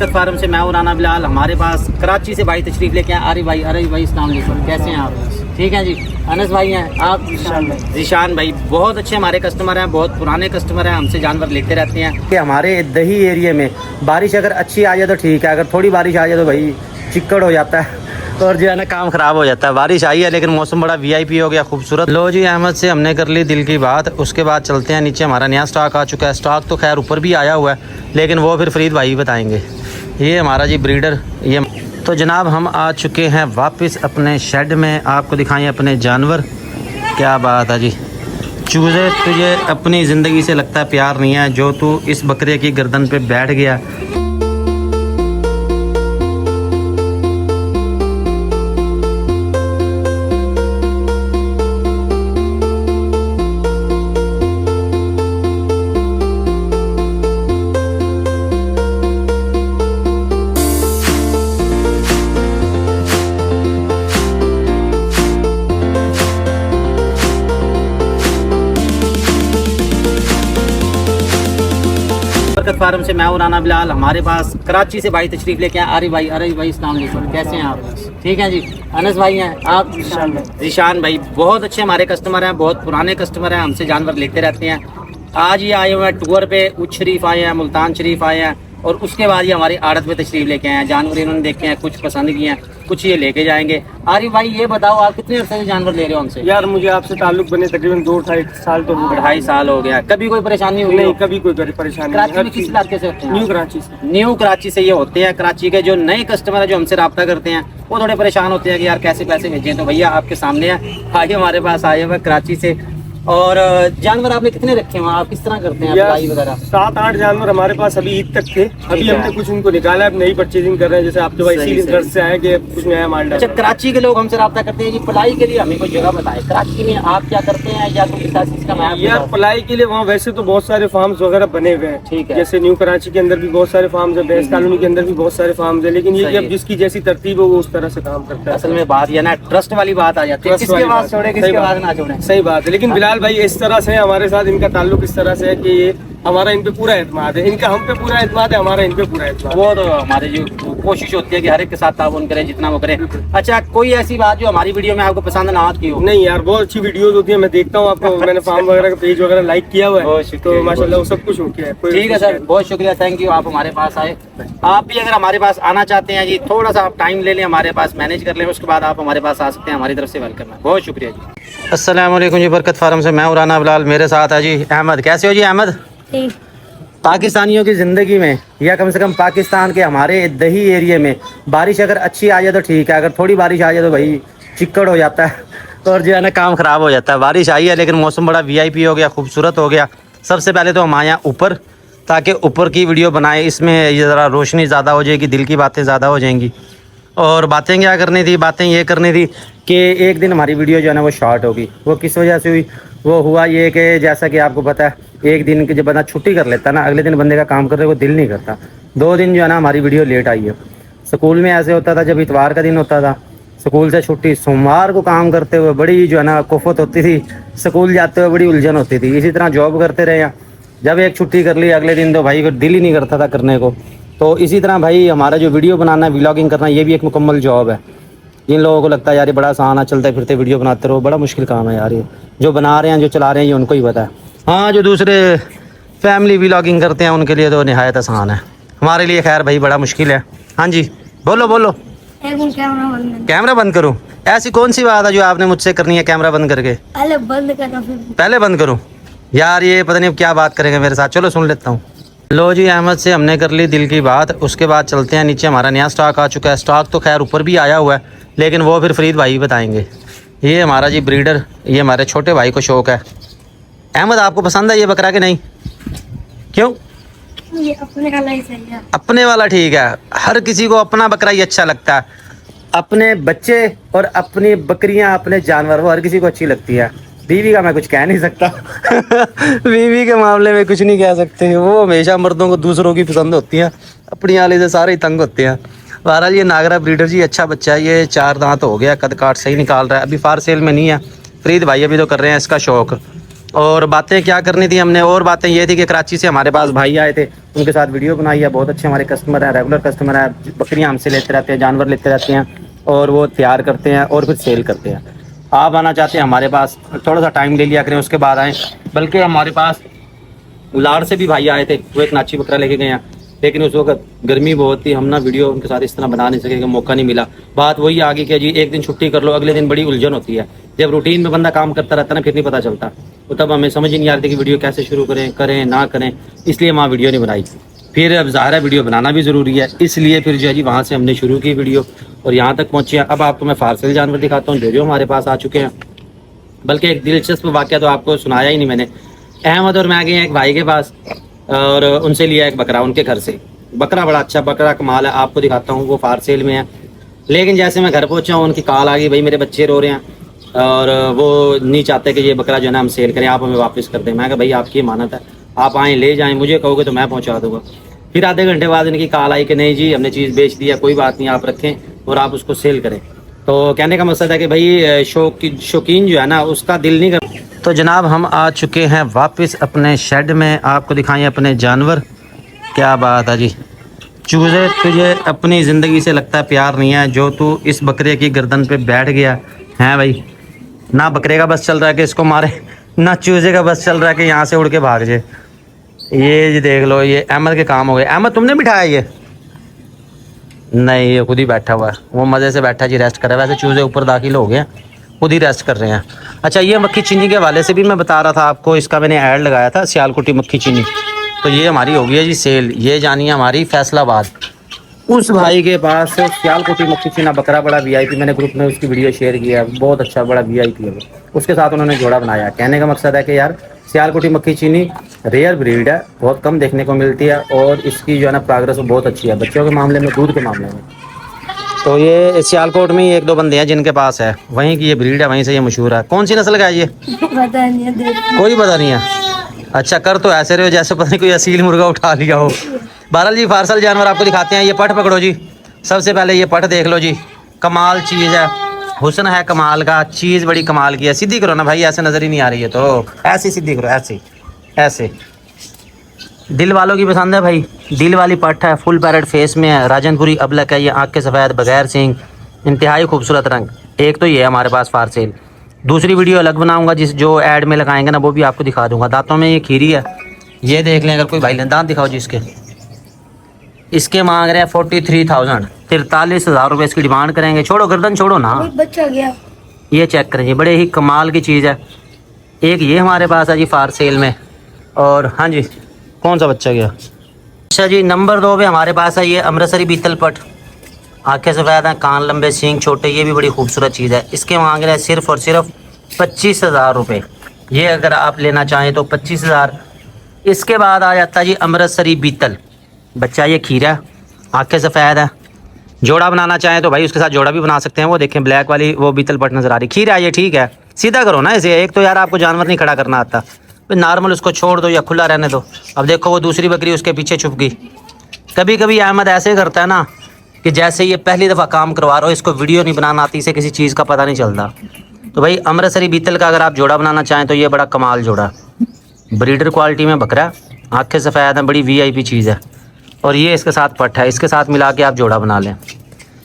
बरकत फार्म से मैं और राना बिलाल। हमारे पास कराची से भाई तशरीफ लेके आए आरिफ भाई। अरे भाई अस्सलाम वालेकुम, कैसे हैं आप? ठीक हैं जी। अनस भाई हैं आप? जीशान भाई बहुत अच्छे हमारे कस्टमर हैं, बहुत पुराने कस्टमर हैं, हमसे जानवर लेते रहते हैं। कि हमारे दही एरिया में बारिश अगर अच्छी आ जाए तो ठीक है, अगर थोड़ी बारिश आ जाए तो भाई चिक्कड़ हो जाता है और जो है ना काम ख़राब हो जाता है। बारिश आई है लेकिन मौसम बड़ा वीआईपी हो गया, खूबसूरत। लो जी, अहमद से हमने कर ली दिल की बात। उसके बाद चलते हैं नीचे, हमारा नया स्टॉक आ चुका है। स्टॉक तो खैर ऊपर भी आया हुआ है लेकिन वो फिर फरीद भाई बताएंगे। ये हमारा जी ब्रीडर। ये तो जनाब हम आ चुके हैं वापस अपने शेड में। आपको दिखाएं अपने जानवर। क्या बात है जी। चूज़े तुझे अपनी ज़िंदगी से लगता है प्यार नहीं है, जो तू इस बकरे की गर्दन पे बैठ गया। बरकत फार्म से मैं और राना बिलाल। हमारे पास कराची से भाई तशरीफ लेके आए आरिफ भाई। अरे भाई अस्सलाम वालेकुम, कैसे हैं आप? ठीक हैं जी। अनस भाई हैं आप? जीशान भाई बहुत अच्छे हमारे कस्टमर हैं, बहुत पुराने कस्टमर हैं, हमसे जानवर लेते रहते हैं। आज ये आए हुए हैं टूर पे। उच्च शरीफ आए हैं, मुल्तान शरीफ आए हैं और उसके बाद ये हमारी आड़त पे तशरीफ लेके आए हैं। जानवर इन्होंने देखे हैं, कुछ पसंद किए हैं, कुछ ये लेके जाएंगे। आरिफ भाई ये बताओ आप कितने अर्से से जानवर ले रहे हो हमसे? यार मुझे आपसे ताल्लुक बने तकरीबन 2-2.5 साल तो 2.5 साल हो गया। कभी कोई परेशानी हुई? नहीं, कभी कोई परेशानी कराची में नहीं। किस इलाके से होते हैं? न्यू कराची से। न्यू कराची से ये होते हैं। कराची के जो नए कस्टमर है जो हमसे रब्ता करते हैं वो थोड़े परेशान होते हैं कि यार कैसे पैसे भेजें। तो भैया आपके सामने है, आगे हमारे पास आए हुए कराची से। और जानवर आपने कितने रखे हैं? आप किस तरह करते हैं अप्लाई वगैरह? 7-8 जानवर हमारे पास अभी ईद तक थे। अभी हमने कुछ उनको निकाला है, अब नई परचेजिंग कर रहे हैं। जैसे आपके भाई इसी घर से आए कि कुछ नया माल डाला। अच्छा, कराची के लोग हमसे रब्ता करते हैं जी पलाई के लिए, हमें कोई जगह बताएं कराची में आप क्या करते हैं या कोई ऐसा सिस्टम है? यार पलाई के लिए वहाँ वैसे तो बहुत सारे फार्म्स वगैरह बने हुए हैं। ठीक है। जैसे न्यू कराची के अंदर भी बहुत सारे फार्म्स है, बेस कॉलोनी के अंदर भी बहुत सारे फार्म्स है, लेकिन ये कि अब जिसकी जैसी तरतीब है वो उस तरह से काम करता है। असल में बात ये ना ट्रस्ट वाली बात आ जाती है, किसके बाद छोड़े किसके बाद ना छोड़े। सही बात है। लेकिन बिलाल भाई इस तरह से हमारे साथ इनका ताल्लुक इस तरह से है कि ये हमारा इन पे पूरा एतमाद है, इनका हम पे पूरा एतमाद है, हमारा इन पे पूरा एतमाद। वो तो हमारी जो कोशिश होती है कि हर एक के साथ ताउन करें जितना वो करें। अच्छा, कोई ऐसी बात जो हमारी वीडियो में आपको पसंद ना आती हो? नहीं यार, बहुत अच्छी वीडियोस होती है, मैं देखता हूँ आपको। मैंने फार्म वगैरह का पेज वगैरह लाइक किया हुआ है, तो माशाल्लाह वो सब कुछ हो गया है। ठीक है सर, बहुत शुक्रिया, थैंक यू, आप हमारे पास आए। आप भी अगर हमारे पास आना चाहते हैं जी, थोड़ा सा आप टाइम ले लें, हमारे पास मैनेज कर लें, उसके बाद आप हमारे पास आ सकते हैं। हमारी तरफ से वेलकम है, बहुत शुक्रिया जी। अस्सलाम वालेकुम जी, बरकत फार्म से मैं और राना बिलाल। मेरे साथ है जी अहमद। कैसे हो जी अहमद? पाकिस्तानियों की ज़िंदगी में या कम से कम पाकिस्तान के हमारे दही एरिया में बारिश अगर अच्छी आ जाए तो ठीक है, अगर थोड़ी बारिश आ जाए तो भाई चिक्कड़ हो जाता है और जो है ना काम ख़राब हो जाता है। बारिश आई है लेकिन मौसम बड़ा वीआईपी हो गया, खूबसूरत हो गया। सबसे पहले तो हम आए ऊपर ताकि ऊपर की वीडियो बनाए। इसमें ये ज़रा रोशनी ज़्यादा हो जाएगी, दिल की बातें ज़्यादा हो जाएंगी। और बातें क्या करनी थी? बातें ये करनी थी कि एक दिन हमारी वीडियो जो है ना वो शॉर्ट होगी। वो किस वजह से हुई? वो हुआ ये कि जैसा कि आपको पता है, एक दिन के जब बंदा छुट्टी कर लेता है ना, अगले दिन बंदे का काम करने को दिल नहीं करता। 2 दिन जो है ना हमारी वीडियो लेट आई है। स्कूल में ऐसे होता था, जब इतवार का दिन होता था स्कूल से छुट्टी, सोमवार को काम करते हुए बड़ी जो है ना कुफ़त होती थी, स्कूल जाते हुए बड़ी उलझन होती थी। इसी तरह जॉब करते रहे हैं, जब एक छुट्टी कर ली अगले दिन तो भाई फिर दिल ही नहीं करता था करने को। तो इसी तरह भाई हमारा जो वीडियो बनाना है, व्लॉगिंग करना, ये भी एक मुकम्मल जॉब है। जिन लोगों को लगता है यार ये बड़ा आसान है, चलते फिरते वीडियो बनाते रहो, बड़ा मुश्किल काम है यार। ये जो बना रहे हैं, जो चला रहे हैं, ये उनको ही पता है। हाँ, जो दूसरे फैमिली व्लॉगिंग करते हैं उनके लिए तो निहायत आसान है, हमारे लिए खैर भाई बड़ा मुश्किल है। हाँ जी, बोलो बोलो। कैमरा बंद करूँ? ऐसी कौन सी बात है जो आपने मुझसे करनी है कैमरा बंद करके? पहले बंद करूँ यार? ये पता नहीं अब क्या बात करेंगे मेरे साथ। चलो सुन लेता हूँ। लो जी, अहमद से हमने कर ली दिल की बात। उसके बाद चलते हैं नीचे, हमारा नया स्टॉक आ चुका है। स्टॉक तो खैर ऊपर भी आया हुआ है लेकिन वो फिर फरीद भाई बताएंगे। ये हमारा जी ब्रीडर, ये हमारे छोटे भाई को शौक़ है। अहमद आपको पसंद है ये बकरा कि नहीं? क्यों? ये अपने वाला ही सही है। अपने वाला ठीक है, हर किसी को अपना बकरा ही अच्छा लगता है। अपने बच्चे और अपनी बकरियां, अपने जानवर, वो हर किसी को अच्छी लगती है। बीवी का मैं कुछ कह नहीं सकता बीवी के मामले में कुछ नहीं कह सकते, वो हमेशा मर्दों को दूसरों की पसंद होती है, अपनी आले से सारे ही तंग होते हैं। बहरहाल ये नागरा ब्रीडर जी अच्छा बच्चा है, ये 4 दांत हो गया, कद काट सही निकाल रहा है। अभी फार सेल में नहीं है, फरीद भाई अभी तो कर रहे हैं इसका शौक़। और बातें क्या करनी थी हमने, और बातें ये थी कि कराची से हमारे पास भाई आए थे, उनके साथ वीडियो बनाई है। बहुत अच्छे हमारे कस्टमर हैं, रेगुलर कस्टमर हैं, बकरियां हमसे लेते रहते हैं, जानवर लेते रहते हैं और वो तैयार करते हैं और फिर सेल करते हैं। आप आना चाहते हैं हमारे पास, थोड़ा सा टाइम ले लिया करें, उसके बाद आएँ। बल्कि हमारे पास लाड़ से भी भाई आए थे, वो एक नाची बकरा लेके गए हैं, लेकिन उस वक्त गर्मी बहुत थी, हम ना वीडियो उनके साथ इस तरह बना नहीं सके, मौका नहीं मिला। बात वही आ गई कि जी एक दिन छुट्टी कर लो, अगले दिन बड़ी उलझन होती है। जब रूटीन में बंदा काम करता रहता है ना, फिर नहीं पता चलता। तो तब हमें समझ ही नहीं आ रही थी कि वीडियो कैसे शुरू करें ना करें, इसलिए वहाँ वीडियो नहीं बनाई। फिर अब ज़ाहिर है वीडियो बनाना भी ज़रूरी है, इसलिए फिर जो है जी वहाँ से हमने शुरू की वीडियो और यहाँ तक पहुँचे हैं। अब आपको मैं फारसेल जानवर दिखाता हूँ जो हमारे पास आ चुके हैं। बल्कि एक दिलचस्प वाक़या तो आपको सुनाया ही नहीं मैंने। अहमद और मैं गए हैं एक भाई के पास और उनसे लिया एक बकरा उनके घर से। बकरा बड़ा अच्छा बकरा कमाल है, आपको दिखाता हूँ। वो फार सेल में है, लेकिन जैसे मैं घर पहुँचा हूँ उनकी कॉल आ गई, भाई मेरे बच्चे रो रहे हैं और वो नहीं चाहते कि ये बकरा जो है ना हम सेल करें, आप हमें वापस कर दें। मैं कहा भाई आपकी अमानत है, आप आएँ ले जाएँ, मुझे कहोगे तो मैं पहुँचा दूँगा। फिर आधे घंटे बाद इनकी कॉल आई कि नहीं जी हमने चीज़ बेच दिया, कोई बात नहीं, आप रखें और आप उसको सेल करें। तो कहने का मकसद है कि भाई शौकीन जो है ना उसका दिल नहीं कर। तो जनाब हम आ चुके हैं वापस अपने शेड में, आपको दिखाएं अपने जानवर। क्या बात है जी। चूज़े तुझे अपनी ज़िंदगी से लगता है प्यार नहीं है, जो तू इस बकरे की गर्दन पे बैठ गया है भाई। ना बकरे का बस चल रहा है कि इसको मारे, ना चूज़े का बस चल रहा है कि यहाँ से उड़ के भाग जाए। ये जी देख लो, ये अहमद के काम हो गए। अहमद तुमने बिठाया ये? नहीं, ये खुद ही बैठा हुआ है, वो मज़े से बैठा जी, रेस्ट कर रहा है। वैसे चूज़े ऊपर दाखिल हो गए, खुद ही रेस्ट कर रहे हैं। अच्छा, ये मक्खी चीनी के हवाले से भी मैं बता रहा था आपको, इसका मैंने ऐड लगाया था, सियालकोटी मक्खी चीनी। तो ये हमारी हो गई है जी सेल। ये जानी है हमारी फैसलाबाद। उस भाई के पास सियालकोटी मक्खी चीना बकरा बड़ा वीआईपी, मैंने ग्रुप में उसकी वीडियो शेयर किया है, बहुत अच्छा बड़ा वीआईपी है वो। उसके साथ उन्होंने जोड़ा बनाया। कहने का मकसद है कि यार सियालकोटी मक्खी चीनी रेयर ब्रीड है, बहुत कम देखने को मिलती है और इसकी जो है ना प्रोग्रेस वो बहुत अच्छी है बच्चों के मामले में, दूध के मामले में। तो ये सियालकोट में ही एक दो बंदे हैं जिनके पास है, वहीं की ये ब्रीड है, वहीं से ये मशहूर है। कौन सी नस्ल का है ये? पता नहीं है, देख कोई पता नहीं है। अच्छा, कर तो ऐसे रहे हो जैसे पता नहीं कोई असील मुर्गा उठा लिया हो। बहरहाल जी फारसल जानवर आपको दिखाते हैं। ये पट पकड़ो जी, सबसे पहले ये पट देख लो जी, कमाल चीज़ है, हुस्न है कमाल का, चीज़ बड़ी कमाल की है। सीधी करो ना भाई, ऐसे नज़र ही नहीं आ रही है तो ऐसे सीधी करो, ऐसे ऐसे। दिल वालों की पसंद है भाई, दिल वाली पट है, फुल पैरेट फेस में है, राजनपुरी अबलक है, ये आँख के सफ़ेद, बगैर सींग, इंतहाई खूबसूरत रंग। एक तो ये है हमारे पास फार सेल। दूसरी वीडियो अलग बनाऊंगा, जिस जो ऐड में लगाएंगे ना वो भी आपको दिखा दूंगा। दांतों में ये खीरी है, ये देख लें अगर कोई भाई लें। दांत दिखाओ जी इसके। इसके मांग रहे हैं 43,000, 43,000 रुपये इसकी डिमांड करेंगे। छोड़ो गर्दन छोड़ो ना, बच्चा गया। ये चेक करें जी, बड़े ही कमाल की चीज़ है। एक ये हमारे पास है जी फार सेल में। और हाँ जी, कौन सा बच्चा गया? अच्छा जी, नंबर 2 पे हमारे पास है ये अमृतसरी बीतल पट, आंखें सफ़ेद हैं, कान लंबे, सींग छोटे, ये भी बड़ी खूबसूरत चीज़ है। इसके मांग रहे हैं सिर्फ और सिर्फ 25,000 रुपये। ये अगर आप लेना चाहें तो 25,000। इसके बाद आ जाता है जी अमृतसरी बीतल बच्चा, ये खीरा, आंखें सफ़ेद है। जोड़ा बनाना चाहें तो भाई उसके साथ जोड़ा भी बना सकते हैं। वो देखें ब्लैक वाली वो बीतल पट नज़र आ रही, खीरा ये ठीक है। सीधा करो ना इसे, एक तो यार आपको जानवर नहीं खड़ा करना आता, फिर नॉर्मल उसको छोड़ दो या खुला रहने दो। अब देखो वो दूसरी बकरी उसके पीछे छुप गई। कभी कभी अहमद ऐसे करता है ना कि जैसे ये पहली दफ़ा काम करवा रहा हो, इसको वीडियो नहीं बनाना आती, इसे किसी चीज़ का पता नहीं चलता। तो भाई अमृतसरी बीतल का अगर आप जोड़ा बनाना चाहें तो ये बड़ा कमाल जोड़ा, ब्रीडर क्वालिटी में बकरा, आँखें सफ़ेद हैं, बड़ी वीआईपी चीज़ है। और ये इसके साथ पट है, इसके साथ मिला के आप जोड़ा बना लें।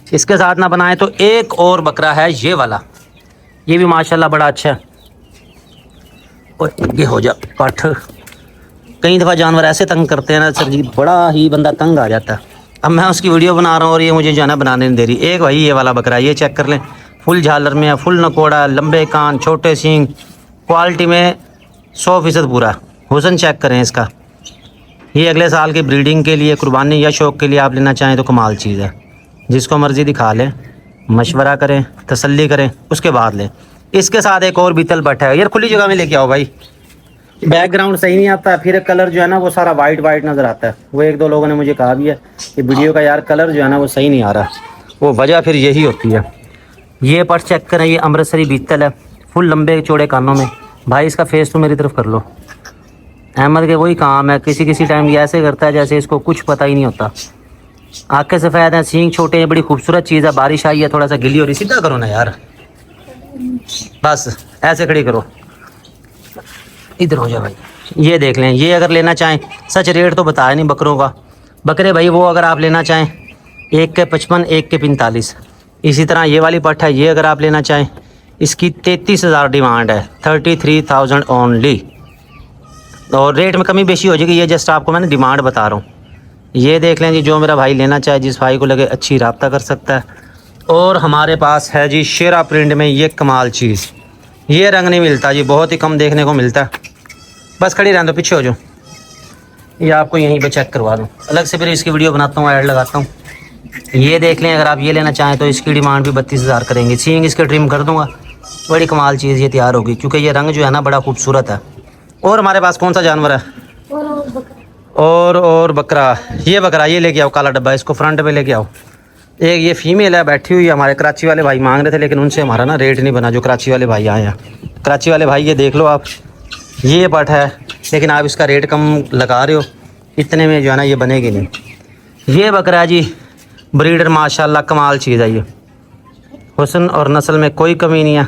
इसके साथ ना बनाएं तो एक और बकरा है ये वाला, ये भी माशाल्लाह बड़ा अच्छा है। और ये हो जा पट। कई दफ़ा जानवर ऐसे तंग करते हैं ना सर जी, बड़ा ही बंदा तंग आ जाता है। अब मैं उसकी वीडियो बना रहा हूँ और ये मुझे जो है ना बनाने नहीं दे रही। एक भाई ये वाला बकरा, ये चेक कर लें, फुल झालर में है, फुल नकोड़ा, लंबे कान, छोटे सींग, क्वालिटी में 100% पूरा। हुस्न चेक करें इसका। ये अगले साल की ब्रीडिंग के लिए, कुर्बानी या शौक़ के लिए आप लेना चाहें तो कमाल चीज़ है। जिसको मर्ज़ी दिखा लें, मशवरा करें, तसल्ली करें, उसके बाद लें। इसके साथ एक और बीतल बट है, यार खुली जगह में लेके आओ भाई, बैकग्राउंड सही नहीं आता, फिर कलर जो है ना वो सारा वाइट वाइट नज़र आता है। वो एक दो लोगों ने मुझे कहा भी है कि वीडियो का यार कलर जो है ना वो सही नहीं आ रहा, वो वजह फिर यही होती है। ये पट चेक करें, ये अमृतसरी बीतल है, फुल लंबे चौड़े कानों में। भाई इसका फेस तो मेरी तरफ कर लो। अहमद के वही काम है, किसी किसी टाइम ये ऐसे करता है जैसे इसको कुछ पता ही नहीं होता। आंखें सफ़ेद हैं, सींग छोटे हैं, बड़ी खूबसूरत चीज़ है। बारिश आई है, थोड़ा सा गिली हो रही, सीधा करो ना यार, बस ऐसे खड़ी करो। इधर हो जाए भाई, ये देख लें। ये अगर लेना चाहें, सच रेट तो बताया नहीं बकरों का। बकरे भाई वो अगर आप लेना चाहें, एक के 55, एक के 45। इसी तरह ये वाली पट्ट है, ये अगर आप लेना चाहें, इसकी 33,000 डिमांड है, 33,000 ओनली। और रेट में कमी बेशी हो जाएगी, ये जस्ट आपको मैंने डिमांड बता रहा हूँ। ये देख लें जी, जो मेरा भाई लेना चाहे, जिस भाई को लगे अच्छी रब्ता कर सकता है। और हमारे पास है जी शेरा प्रिंट में ये कमाल चीज़, ये रंग नहीं मिलता जी, बहुत ही कम देखने को मिलता है। बस खड़ी रहने दो, पीछे हो जाओ, ये आपको यहीं पे चेक करवा दूँ। अलग से फिर इसकी वीडियो बनाता हूँ, ऐड लगाता हूँ। ये देख लें, अगर आप ये लेना चाहें तो इसकी डिमांड भी 32,000 करेंगे। सींग इसके ट्रिम कर दूँगा, बड़ी कमाल चीज़ ये तैयार होगी, क्योंकि ये रंग जो है ना बड़ा खूबसूरत है। और हमारे पास कौन सा जानवर है? और बकरा, ये बकरा ये लेके आओ, काला डब्बा, इसको फ्रंट पे लेके आओ। एक ये फीमेल है, बैठी हुई है, हमारे कराची वाले भाई मांग रहे थे, लेकिन उनसे हमारा ना रेट नहीं बना, जो कराची वाले भाई आए हैं। कराची वाले भाई ये देख लो आप, ये पट है, लेकिन आप इसका रेट कम लगा रहे हो, इतने में जो है ना ये बनेगी नहीं। ये बकरा जी ब्रीडर माशाल्लाह कमाल चीज़ है, ये हुस्न और नस्ल में कोई कमी नहीं है।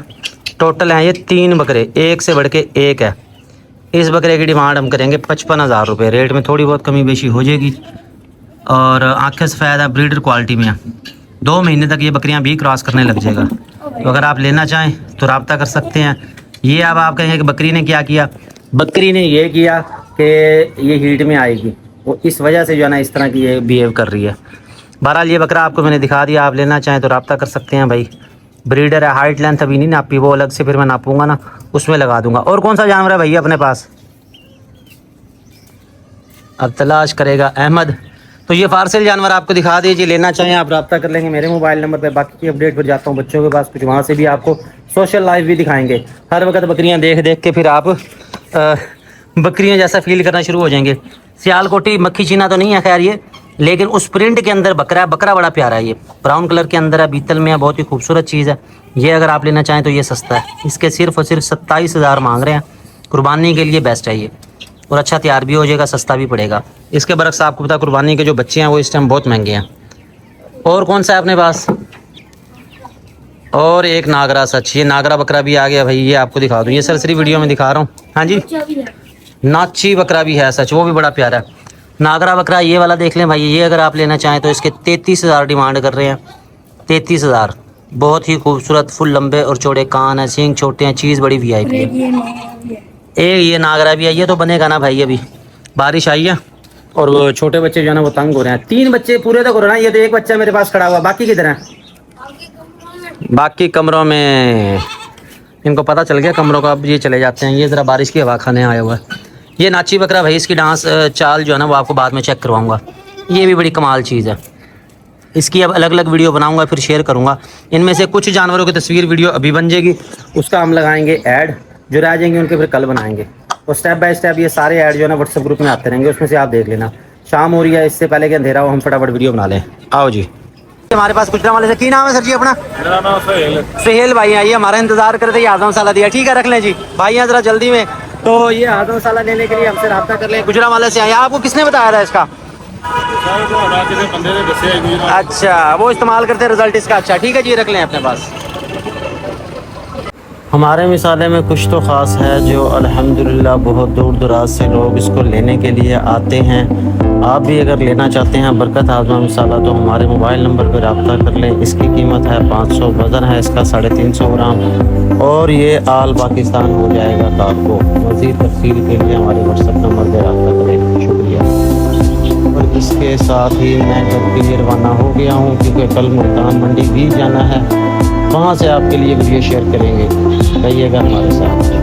टोटल हैं ये 3 बकरे, एक से बढ़ के एक है। इस बकरे की डिमांड हम करेंगे 55,000 रुपये। रेट में थोड़ी बहुत कमी बेशी हो जाएगी। और आँखें सफ़ेद है, ब्रीडर क्वालिटी में है। 2 महीने तक ये बकरियां भी क्रॉस करने लग जाएगा। तो अगर आप लेना चाहें तो रब्ता कर सकते हैं। ये अब आप कहेंगे कि बकरी ने क्या किया, बकरी ने ये किया कि ये हीट में आएगी, वो इस वजह से जो है ना इस तरह की ये बिहेव कर रही है। बहरहाल ये बकरा आपको मैंने दिखा दिया, आप लेना चाहें तो रब्ता कर सकते हैं भाई। ब्रीडर है, हाइट लेंथ अभी नहीं नापी, वो अलग से फिर मैं नापूंगा ना, उसमें लगा दूंगा। और कौन सा जानवर है भैया अपने पास? अब तलाश करेगा अहमद। तो ये फारसेल जानवर आपको दिखा दीजिए, लेना चाहें आप रब्ता कर लेंगे मेरे मोबाइल नंबर पे। बाकी की अपडेट पर जाता हूँ बच्चों के पास, कुछ वहाँ से भी आपको सोशल लाइफ भी दिखाएंगे। हर वक्त बकरियाँ देख देख के फिर आप बकरियाँ जैसा फील करना शुरू हो जाएंगे। सियालकोटी मक्खी चीना तो नहीं है खैर ये, लेकिन उस प्रिंट के अंदर बकरा है। बकरा बड़ा प्यारा है, ये ब्राउन कलर के अंदर है, बीतल में है, बहुत ही खूबसूरत चीज़ है। ये अगर आप लेना चाहें तो ये सस्ता है, इसके सिर्फ और सिर्फ 27,000 मांग रहे हैं। कुर्बानी के लिए बेस्ट है ये, और अच्छा तैयार भी हो जाएगा, सस्ता भी पड़ेगा। इसके बरक्स आपको पता कुर्बानी के जो बच्चे हैं वो इस टाइम बहुत महंगे हैं। और कौन सा है अपने पास? और एक नागरा, सच ये नागरा बकरा भी आ गया भाई, ये आपको दिखा दूँ, ये सरसरी वीडियो में दिखा रहा हूँ। हाँ जी, नाची बकरा भी है, सच वो भी बड़ा प्यारा है। नागरा बकरा ये वाला देख लें भाई, ये अगर आप लेना चाहें तो इसके 33,000 डिमांड कर रहे हैं। 33,000, बहुत ही खूबसूरत, फुल लंबे और चौड़े कान है, सींग छोटे हैं, चीज़ बड़ी VIP है। ये नागरा भी है, ये तो बनेगा ना भाई, अभी बारिश आई है और वो छोटे बच्चे जो है ना वो तंग हो रहे हैं। 3 बच्चे पूरे तक हो रहे हैं, ये तो एक बच्चा मेरे पास खड़ा हुआ, बाकी किधर है? बाकी कमरों में, इनको पता चल गया कमरों का, अब ये चले जाते हैं। ये ज़रा बारिश की हवा खाने आया हुआ है। ये नाची बकरा भाई, इसकी डांस चाल जो है ना वो आपको बाद में चेक करवाऊंगा। ये भी बड़ी कमाल चीज़ है, इसकी अब अलग अलग वीडियो बनाऊंगा, फिर शेयर करूंगा। इनमें से कुछ जानवरों की तस्वीर वीडियो अभी बन जाएगी, उसका हम लगाएंगे ऐड, जो रह जाएंगे उनके फिर कल बनाएंगे। और स्टेप बाय स्टेप ये सारे ऐड जो है ना व्हाट्सएप ग्रुप में आते रहेंगे, उसमें से आप देख लेना। शाम हो रही है, इससे पहले कि अंधेरा हो हम फटाफट वीडियो बना लें। आओ जी, हमारे पास गुजरा वाले से की नाम है सर जी अपना? मेरा नाम सुहेल भाई आइए, हमारा इंतजार करते, ये आज़म मसाला दिया, ठीक है रख लें जी भाई यहाँ ज़रा जल्दी में। तो ये आज़म मसाला लेने के लिए हमसे रब्ता कर लें, गुजरा वाले से आए। आपको किसने बताया था इसका? अच्छा, वो इस्तेमाल करते हैं, रिजल्ट इसका अच्छा, ठीक है जी रख लें अपने पास। हमारे मिसाले में कुछ तो ख़ास है जो अल्हम्दुलिल्लाह बहुत दूर दराज से लोग इसको लेने के लिए आते हैं। आप भी अगर लेना चाहते हैं बरकत आज़मा मसाला तो हमारे मोबाइल नंबर पर रब्ता कर लें। इसकी कीमत है 500, वज़न है इसका 350 ग्राम और ये आल पाकिस्तान हो जाएगा कार को। मज़ीद तफसील के लिए हमारे व्हाट्सएप नंबर पर रब्ता करें, शुक्रिया। और इसके साथ ही मैं घर के लिए रवाना हो गया हूँ, क्योंकि कल मुल्तान मंडी भी जाना है, वहाँ से आपके लिए वीडियो शेयर करेंगे, रहिएगा हमारे साथ।